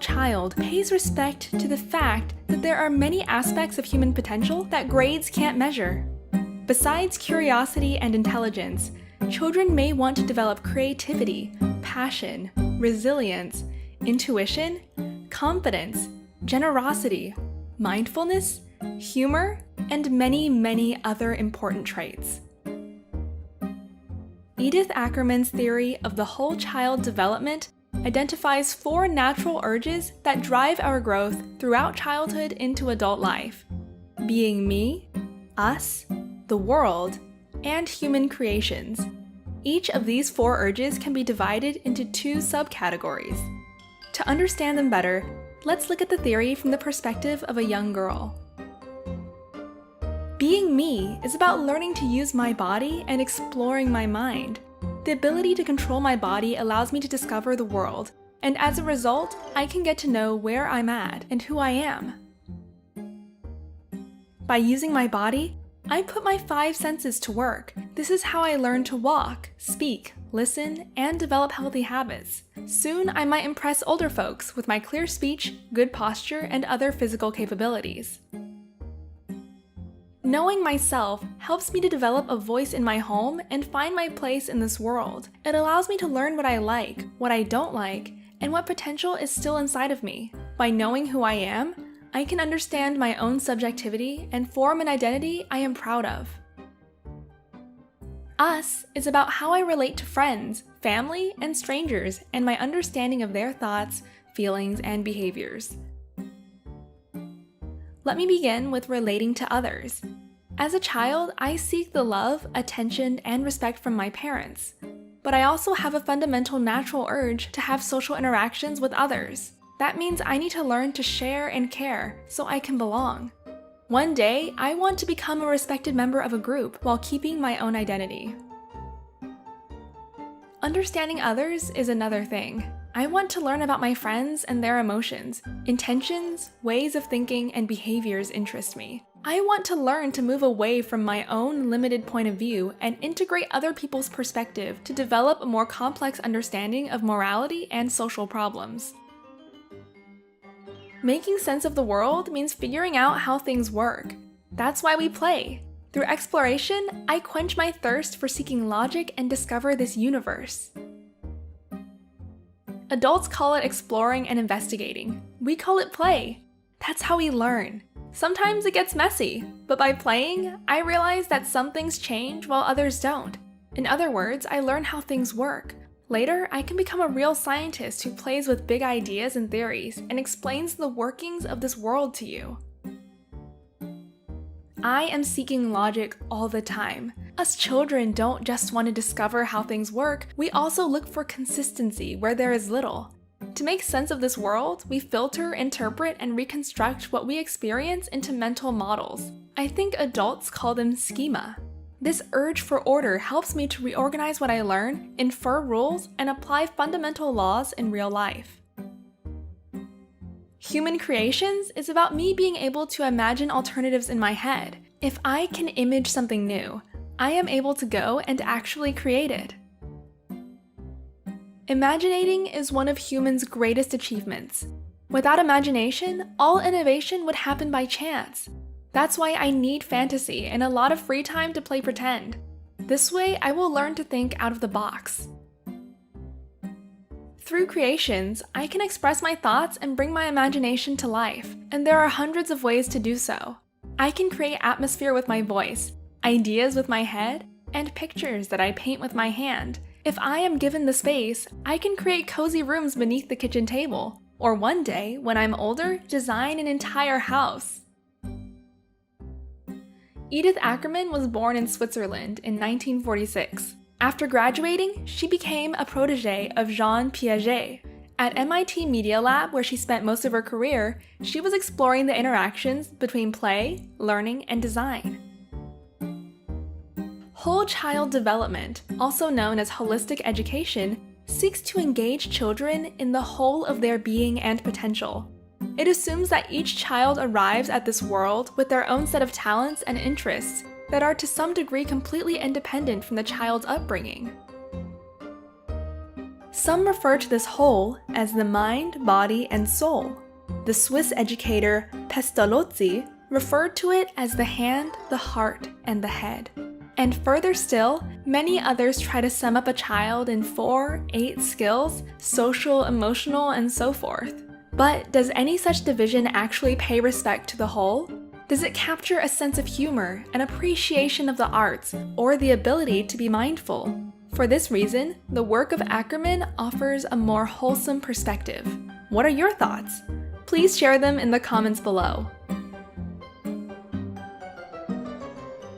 child pays respect to the fact that there are many aspects of human potential that grades can't measure. Besides curiosity and intelligence, children may want to develop creativity, passion, resilience, intuition, confidence, generosity, mindfulness, humor, and many, many other important traits. Edith Ackermann's theory of the whole child development identifies 4 natural urges that drive our growth throughout childhood into adult life: being me, us, the world, and human creations. Each of these 4 urges can be divided into 2 subcategories. To understand them better, let's look at the theory from the perspective of a young girl. Being me is about learning to use my body and exploring my mind. The ability to control my body allows me to discover the world, and as a result, I can get to know where I'm at and who I am. By using my body, I put my 5 senses to work. This is how I learn to walk, speak, listen, and develop healthy habits. Soon, I might impress older folks with my clear speech, good posture, and other physical capabilities. Knowing myself helps me to develop a voice in my home and find my place in this world. It allows me to learn what I like, what I don't like, and what potential is still inside of me. By knowing who I am, I can understand my own subjectivity and form an identity I am proud of. Us is about how I relate to friends, family, and strangers, and my understanding of their thoughts, feelings, and behaviors. Let me begin with relating to others. As a child, I seek the love, attention, and respect from my parents. But I also have a fundamental natural urge to have social interactions with others. That means I need to learn to share and care so I can belong. One day, I want to become a respected member of a group while keeping my own identity. Understanding others is another thing. I want to learn about my friends and their emotions. Intentions, ways of thinking, and behaviors interest me. I want to learn to move away from my own limited point of view and integrate other people's perspective to develop a more complex understanding of morality and social problems. Making sense of the world means figuring out how things work. That's why we play. Through exploration, I quench my thirst for seeking logic and discover this universe. Adults call it exploring and investigating. We call it play. That's how we learn. Sometimes it gets messy, but by playing, I realize that some things change while others don't. In other words, I learn how things work. Later, I can become a real scientist who plays with big ideas and theories and explains the workings of this world to you. I am seeking logic all the time. Us children don't just want to discover how things work, we also look for consistency where there is little. To make sense of this world, we filter, interpret, and reconstruct what we experience into mental models. I think adults call them schema. This urge for order helps me to reorganize what I learn, infer rules, and apply fundamental laws in real life. Human creations is about me being able to imagine alternatives in my head. If I can image something new, I am able to go and actually create it. Imaginating is one of humans' greatest achievements. Without imagination, all innovation would happen by chance. That's why I need fantasy and a lot of free time to play pretend. This way, I will learn to think out of the box. Through creations, I can express my thoughts and bring my imagination to life, and there are hundreds of ways to do so. I can create atmosphere with my voice, ideas with my head, and pictures that I paint with my hand. If I am given the space, I can create cozy rooms beneath the kitchen table, or one day, when I'm older, design an entire house. Edith Ackermann was born in Switzerland in 1946. After graduating, she became a protege of Jean Piaget. At MIT Media Lab, where she spent most of her career, she was exploring the interactions between play, learning, and design. Whole child development, also known as holistic education, seeks to engage children in the whole of their being and potential. It assumes that each child arrives at this world with their own set of talents and interests that are to some degree completely independent from the child's upbringing. Some refer to this whole as the mind, body, and soul. The Swiss educator Pestalozzi referred to it as the hand, the heart, and the head. And further still, many others try to sum up a child in 4, 8 skills: social, emotional, and so forth. But does any such division actually pay respect to the whole? Does it capture a sense of humor, an appreciation of the arts, or the ability to be mindful? For this reason, the work of Ackermann offers a more wholesome perspective. What are your thoughts? Please share them in the comments below.